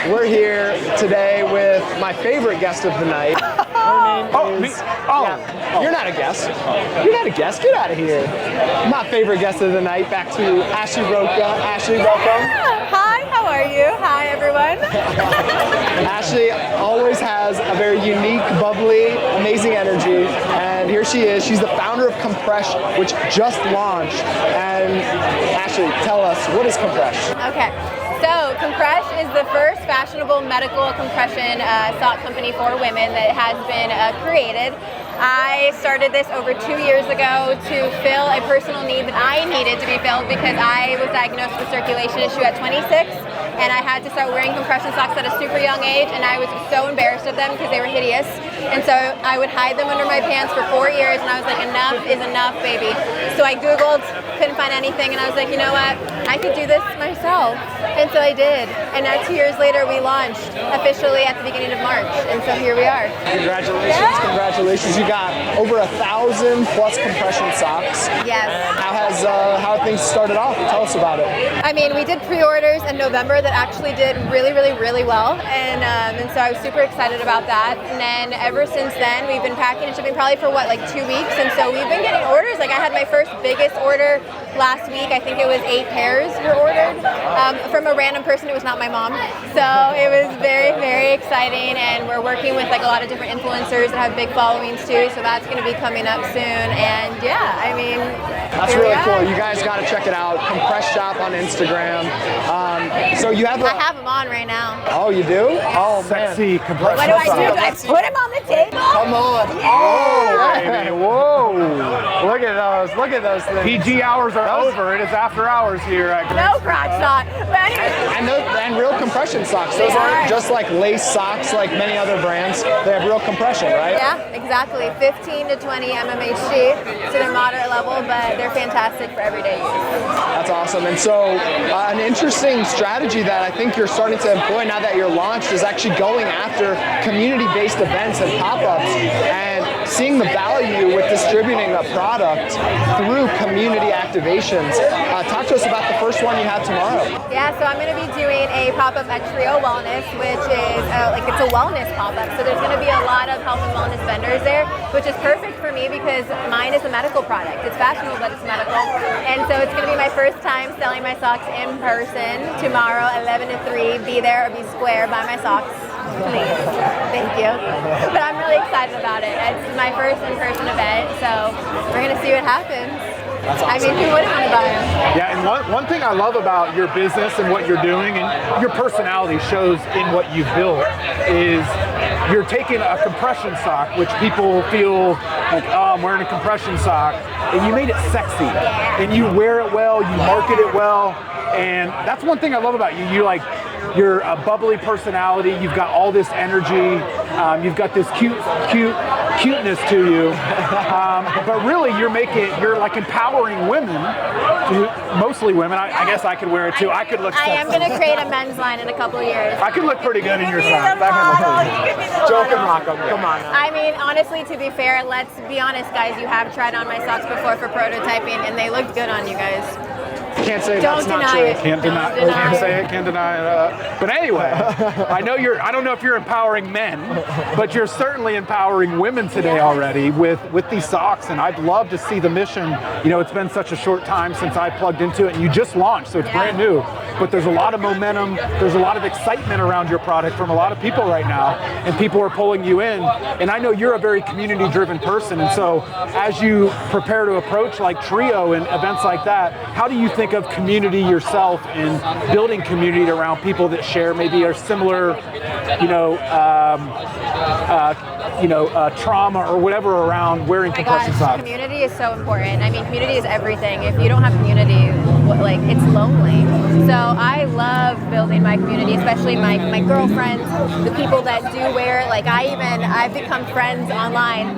We're here today with my favorite guest of the night. Her name is... You're not a guest. You're not a guest. Get out of here. My favorite guest of the night. Back to Ashley Roca. Ashley, welcome. Hi, how are you? Hi, everyone. Ashley always has a very unique, bubbly, amazing energy. And here she is. She's the founder of Compresh, which just launched. And Ashley, tell us, what is Compresh? Okay. So Compresh is the first fashionable medical compression sock company for women that has been created. I started this over 2 years ago to fill a personal need that I needed to be filled because I was diagnosed with a circulation issue at 26 and I had to start wearing compression socks at a super young age, and I was so embarrassed of them because they were hideous. And so I would hide them under my pants for 4 years, and I was like, enough is enough, baby. So I Googled, couldn't find anything, and I was like, you know what? I could do this myself. And so I did. And now 2 years later, we launched officially at the beginning of March. And so here we are. Congratulations, congratulations. You got over 1,000 plus compression socks. Yes. And how have things started off? Tell us about it. I mean, we did pre-orders in November that actually did really, really, really well. And so I was super excited about that. And then ever since then, we've been packing and shipping probably for what, like 2 weeks. And so we've been getting orders. Like I had my first biggest order last week. I think it was 8 pairs were ordered from a random person. It was not my mom. So it was very, very exciting. And we're working with like a lot of different influencers that have big followings too. So that's going to be coming up soon. And yeah, I mean, that's really cool. You guys got to check it out. Compresh Shop on Instagram. So you have I have them on right now. Oh, you do? Oh, sexy compression. What do I do? Do I put them on the table? Come on. Yeah. Oh, baby. Whoa. Look at those. Look at those things. PG hours are over. It is after hours here at No crotch sock. But anyway. And real compression socks. Those aren't just like lace socks like many other brands. They have real compression, right? Yeah, exactly. 15 to 20 mmHg, so they're moderate level, but they're fantastic for everyday use. That's awesome. And so an interesting strategy that I think you're starting to employ now that you're launched is actually going after community-based events and pop-ups and seeing the value with distributing a product through community activations. Talk to us about the first one you have tomorrow. Yeah, so I'm going to be doing a pop-up at Trio Wellness, which is it's a wellness pop-up. So there's going to be a lot of health and wellness vendors there, which is perfect for me because mine is a medical product. It's fashionable, but it's medical. And so it's going to be my first time selling my socks in person tomorrow, 11 to 3. Be there or be square, buy my socks. Please. Thank you. But I'm really excited about it. It's my first in-person event, so we're going to see what happens. That's awesome. I mean, who wouldn't want to buy them? Yeah, and one thing I love about your business and what you're doing, and your personality shows in what you've built, is you're taking a compression sock, which people feel like, oh, I'm wearing a compression sock, and you made it sexy. Yeah. And you wear it well, you market it well, and that's one thing I love about you. You're a bubbly personality. You've got all this energy. You've got this cuteness to you. But really, you're like empowering women, mostly women. I guess I could wear it too. I could look sexy. I am going to create a men's line in a couple of years. I could look pretty good in your socks. socks. Joke and rock them. Come on. I mean, honestly, to be fair, let's be honest, guys. You have tried on my socks before for prototyping, and they looked good on you guys. Can't say Don't that's not deny true. it. Can't deny it. Can't say it. Can't deny it. But anyway, I don't know if you're empowering men, but you're certainly empowering women today already with these socks. And I'd love to see the mission. You know, it's been such a short time since I plugged into it, and you just launched, so it's brand new. But there's a lot of momentum. There's a lot of excitement around your product from a lot of people right now, and people are pulling you in. And I know you're a very community-driven person, and so as you prepare to approach like Trio and events like that, how do you think of community yourself and building community around people that share maybe a similar, trauma or whatever around wearing compression socks? Community is so important. I mean, community is everything. If you don't have community, like, it's lonely. So I love building my community, especially my girlfriends, the people that do wear it. Like I've become friends online.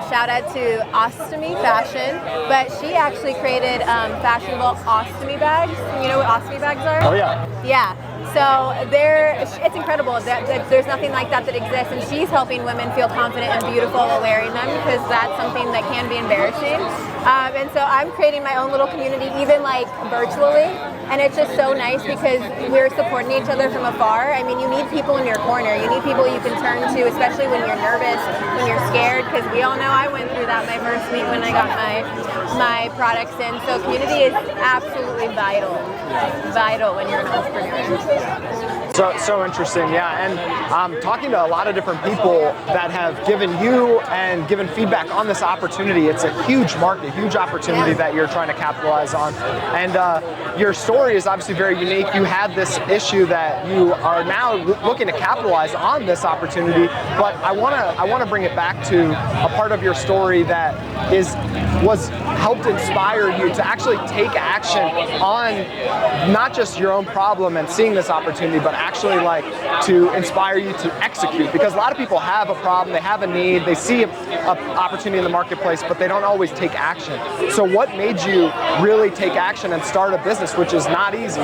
Shout out to Ostomy Fashion, but she actually created fashionable ostomy bags. You know what ostomy bags are? Oh yeah. Yeah. So it's incredible that there's nothing like that exists, and she's helping women feel confident and beautiful while wearing them, because that's something that can be embarrassing. And so I'm creating my own little community, even like virtually, and it's just so nice because we're supporting each other from afar. I mean, you need people in your corner. You need people you can turn to, especially when you're nervous, when you're scared, because we all know I went through that my first week when I got my products in. So community is absolutely vital when you're an entrepreneur. So interesting, yeah. And talking to a lot of different people that have given you and given feedback on this opportunity. It's a huge market, huge opportunity that you're trying to capitalize on. And your story is obviously very unique. You had this issue that you are now looking to capitalize on this opportunity. But I want to bring it back to a part of your story that was helped inspire you to actually take action on not just your own problem and seeing this opportunity, but actually like to inspire you to execute. Because a lot of people have a problem, they have a need, they see an opportunity in the marketplace, but they don't always take action. So what made you really take action and start a business, which is not easy?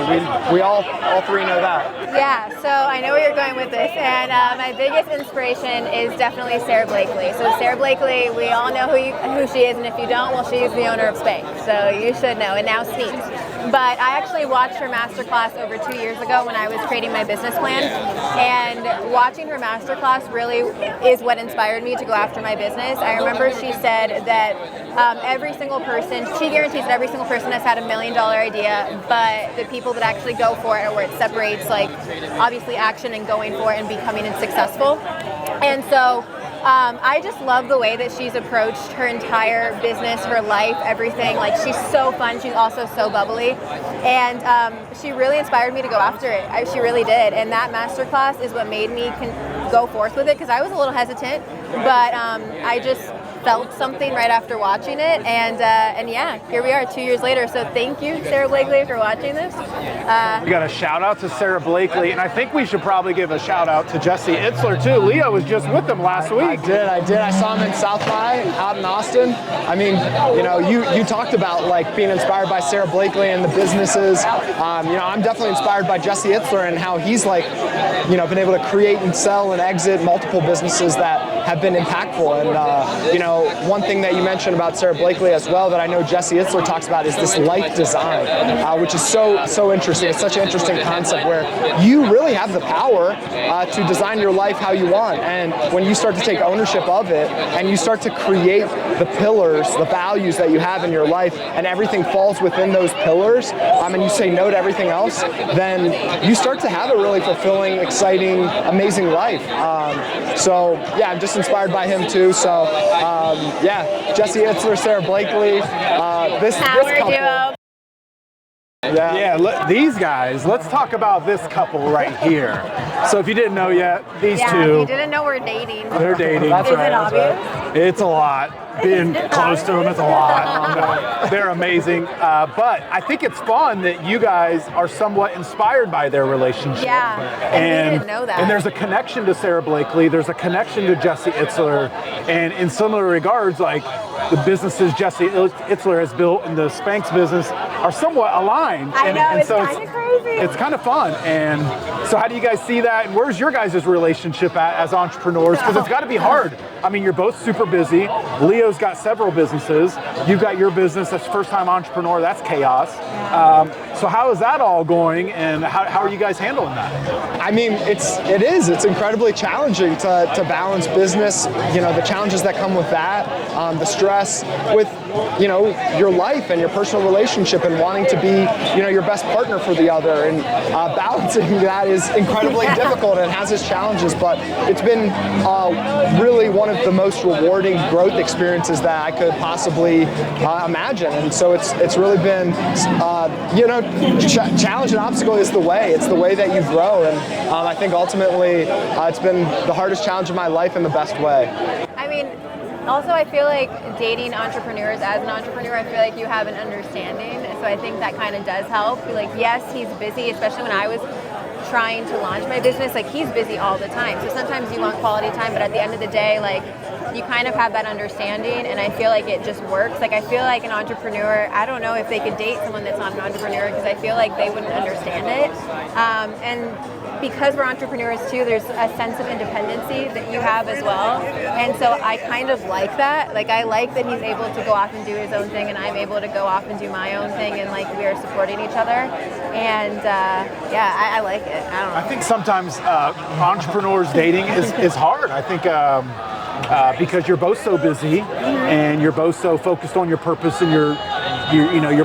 We all three know that. Yeah, so I know where you're going with this, and my biggest inspiration is definitely Sara Blakely. So Sara Blakely, we all know who she is, and if you don't, well, she's the owner of Spanx, so you should know, and now Sneaks. But I actually watched her masterclass over 2 years ago when I was creating my business plan, and watching her masterclass really is what inspired me to go after my business. I remember she said that every single person, she guarantees that every single person has had $1 million idea, but the people that actually go for it, or where it separates like obviously action and going for it and becoming successful. And so I just love the way that she's approached her entire business, her life, everything. Like, she's so fun. She's also so bubbly. And she really inspired me to go after it. She really did. And that masterclass is what made me go forth with it, because I was a little hesitant, but I just felt something right after watching it, and yeah, here we are 2 years later. So thank you, Sara Blakely, for watching this. We got a shout out to Sara Blakely, and I think we should probably give a shout out to Jesse Itzler too. Leo was just with them last week. I did. I saw him in South by out in Austin. I mean, you talked about like being inspired by Sara Blakely and the businesses. I'm definitely inspired by Jesse Itzler and how he's like, been able to create and sell and exit multiple businesses that have been impactful. And one thing that you mentioned about Sara Blakely as well that I know Jesse Itzler talks about is this life design, which is so interesting. It's such an interesting concept where you really have the power to design your life how you want. And when you start to take ownership of it and you start to create the pillars, the values that you have in your life, and everything falls within those pillars, and you say no to everything else, then you start to have a really fulfilling, exciting, amazing life. So yeah, I'm just inspired by him too. So Jesse Itzler, Sara Blakely, this couple. Duo. Yeah, these guys, let's talk about this couple right here. So if you didn't know yet, these two. Yeah, you didn't know we're dating. They're dating. Is it obvious? It's a lot. Being close to them, it's a lot. They're amazing. But I think it's fun that you guys are somewhat inspired by their relationship. Yeah, and we didn't know that. And there's a connection to Sara Blakely. There's a connection to Jesse Itzler. And in similar regards, like the businesses Jesse Itzler has built and the Spanx business are somewhat aligned. I know, it's so kind of crazy. It's kind of fun. And so how do you guys see that? And where's your guys' relationship at as entrepreneurs? Because it's got to be hard. I mean, you're both super busy. Leo's got several businesses. You've got your business that's first-time entrepreneur. That's chaos. So how is that all going, and how are you guys handling that? I mean, it's incredibly challenging to balance business, the challenges that come with that, the stress with, your life and your personal relationship and wanting to be, your best partner for the other, and balancing that is incredibly difficult and has its challenges, but it's been really one of the most rewarding growth experiences that I could possibly imagine. And so it's really been, challenge and obstacle is the way. It's the way that you grow, and I think ultimately it's been the hardest challenge of my life in the best way. I mean, also I feel like dating entrepreneurs, as an entrepreneur, I feel like you have an understanding. So I think that kind of does help. Like, yes, he's busy, especially when I was trying to launch my business, like he's busy all the time. So sometimes you want quality time, but at the end of the day, like you kind of have that understanding, and I feel like it just works. Like I feel like an entrepreneur, I don't know if they could date someone that's not an entrepreneur, because I feel like they wouldn't understand it. And because we're entrepreneurs too, there's a sense of independency that you have as well. And so I kind of like that. Like I like that he's able to go off and do his own thing, and I'm able to go off and do my own thing, and like we are supporting each other. And I like it. I don't know. I think sometimes entrepreneurs dating is hard. I think because you're both so busy and you're both so focused on your purpose and your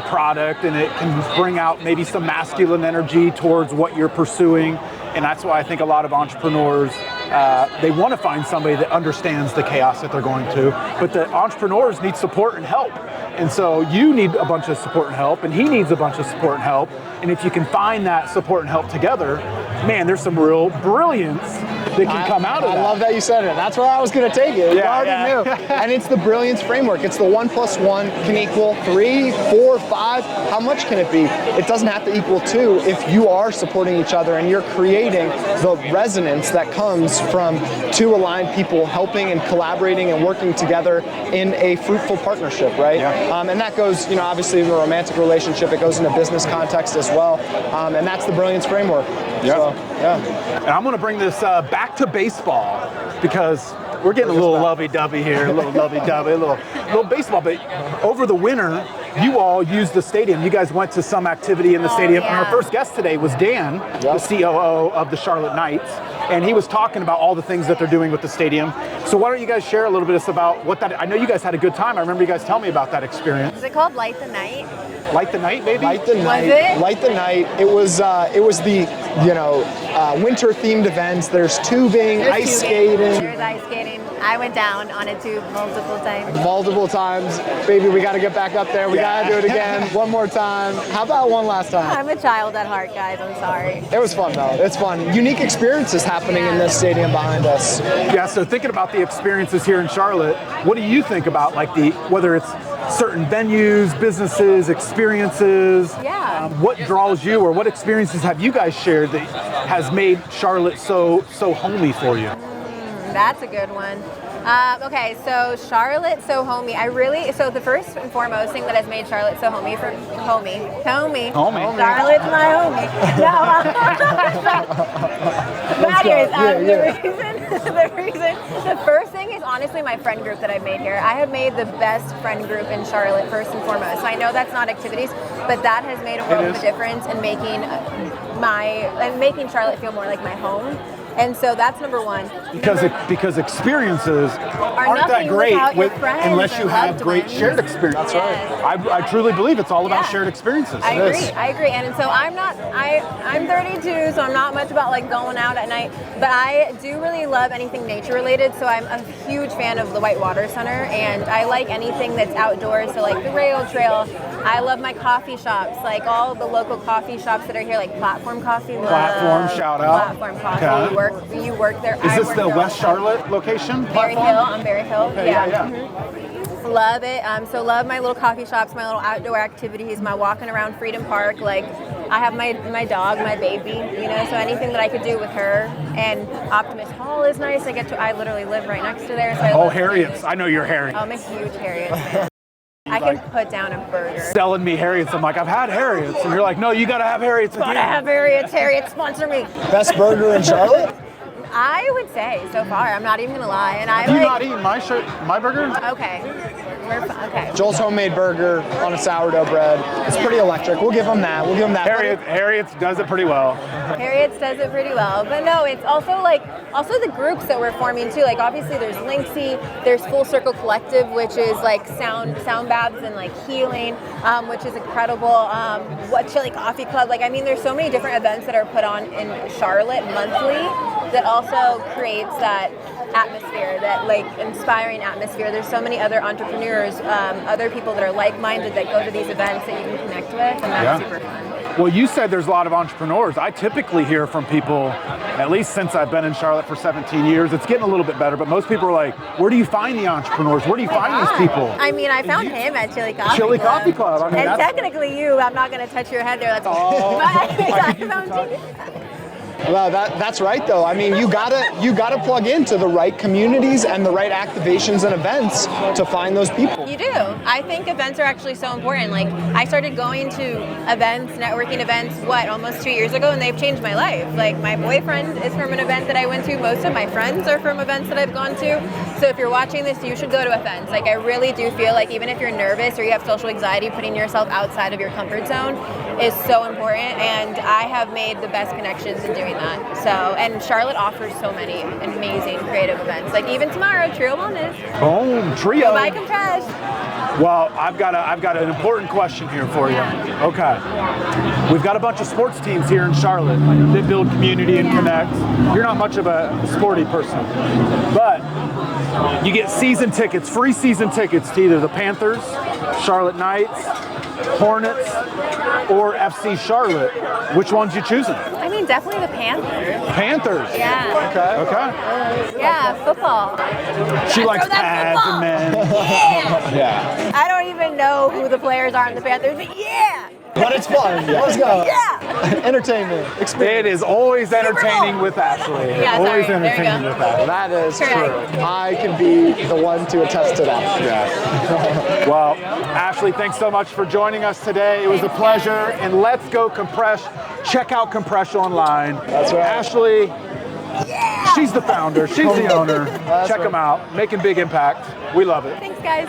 product, and it can bring out maybe some masculine energy towards what you're pursuing. And that's why I think a lot of entrepreneurs, they want to find somebody that understands the chaos that they're going to, but the entrepreneurs need support and help. And so you need a bunch of support and help, and he needs a bunch of support and help. And if you can find that support and help together, man, there's some real brilliance that can come out of that. I love that you said it. That's where I was going to take it. You already knew. And it's the brilliance framework. It's the 1 + 1 can equal 3, 4, 5. How much can it be? It doesn't have to equal 2 if you are supporting each other and you're creating the resonance that comes from two aligned people helping and collaborating and working together in a fruitful partnership, right? Yeah. And that goes, obviously in a romantic relationship, it goes in a business context as well. And that's the brilliance framework. Yeah. So, And I'm going to bring this back to baseball, because we're getting a little lovey-dovey here, a little lovey-dovey, a little baseball. But over the winter, you all used the stadium. You guys went to some activity in the stadium. Yeah. And our first guest today was Dan, the COO of the Charlotte Knights. And he was talking about all the things that they're doing with the stadium. So why don't you guys share a little bit about what that, I know you guys had a good time. I remember you guys telling me about that experience. Is it called Light the Night? Light the Night, baby? Light the Night. Was it? Light the Night. It was the winter themed events. There's tubing, ice skating. There's ice skating. I went down on a tube multiple times. Baby, we got to get back up there. We got to do it again. One more time. How about one last time? I'm a child at heart, guys. I'm sorry. It was fun though. It's fun. Unique experiences happening in this stadium behind us. Yeah, so thinking about the experiences here in Charlotte, what do you think about whether it's certain venues, businesses, experiences? Yeah. What draws you, or what experiences have you guys shared that has made Charlotte so homey for you? That's a good one. Okay, so Charlotte so homey. So the first and foremost thing that has made Charlotte so homey homey. Charlotte's my homie. The first thing is honestly my friend group that I've made here. I have made the best friend group in Charlotte first and foremost. So I know that's not activities, but that has made a world of a difference in making Charlotte feel more like my home. And so that's number one. Because experiences aren't that great unless you have great shared experiences. That's right. I truly believe it's all about shared experiences. I agree. And so I'm 32, so I'm not much about like going out at night, but I do really love anything nature related. So I'm a huge fan of the Whitewater Center, and I like anything that's outdoors. So like the rail trail. I love my coffee shops, like all the local coffee shops that are here, like Platform Coffee. Shout out. Platform Coffee. Okay. You work there. Is this the West Charlotte location? Berry Hill, on Berry Hill. Okay, yeah. Mm-hmm. Love it. So love my little coffee shops, my little outdoor activities, my walking around Freedom Park. Like I have my dog, my baby, so anything that I could do with her. And Optimist Hall is nice. I literally live right next to there. So Harriet's. I know you're Harriet. I'm a huge Harriet fan. I can put down a burger. Selling me Harriet's. I'm like, I've had Harriet's. And you're like, no, you got to have Harriet's again. Gotta have Harriet's. Harriet, sponsor me. Best burger in Charlotte? I would say so far. I'm not even gonna lie. And Have you not eaten my burger? Okay. Okay. Joel's homemade burger on a sourdough bread. It's pretty electric. We'll give him that. Harriet's does it pretty well. Harriet's does it pretty well. But no, it's also the groups that we're forming too. Like obviously there's Linxy, there's Full Circle Collective, which is like sound baths and like healing, which is incredible. Chili Coffee Club. There's so many different events that are put on in Charlotte monthly that also creates that atmosphere, that like inspiring atmosphere. There's so many other entrepreneurs, other people that are like-minded that go to these events that you can connect with, and that's super fun. Well, you said there's a lot of entrepreneurs. I typically hear from people, at least since I've been in Charlotte for 17 years, it's getting a little bit better, but most people are like, where do you find the entrepreneurs? Where do you find these people? I found him at Chili Coffee Club. Chili Coffee Club. And technically I'm not going to touch your head there. That's I found you. Well, that's right though. I mean, you gotta plug into the right communities and the right activations and events to find those people. You do. I think events are actually so important. Like, I started going to events, networking events, almost 2 years ago, and they've changed my life. Like, my boyfriend is from an event that I went to. Most of my friends are from events that I've gone to. So if you're watching this, you should go to events. Like, I really do feel like even if you're nervous or you have social anxiety, putting yourself outside of your comfort zone is so important, and I have made the best connections in doing that. So, and Charlotte offers so many amazing creative events. Like, even tomorrow, Trio Wellness. Boom, Trio. Go buy Compresh. Well, I've got an important question here for you. Okay. We've got a bunch of sports teams here in Charlotte that build community and connect. You're not much of a sporty person, but you get season tickets, free season tickets to either the Panthers, Charlotte Knights, Hornets, or FC Charlotte. Which one's you choosing? I mean, definitely the Panthers. Panthers. Yeah. Okay. Yeah, football. She likes throw that pads football. and men. Yeah. Yeah. I don't even know who the players are in the Panthers, but yeah. But it's fun. Let's go. Yeah. Entertainment. Experience. It is always entertaining with Ashley. Yeah, Always sorry. There you entertaining go. with Ashley. That is Correct. true. I can be the one to attest to that. Yeah. Well, Ashley, thanks so much for joining us today. It was a pleasure. And let's go Compresh. Check out Compresh online. That's right. Ashley, she's the founder. She's the owner. Check them out. Making big impact. We love it. Thanks, guys.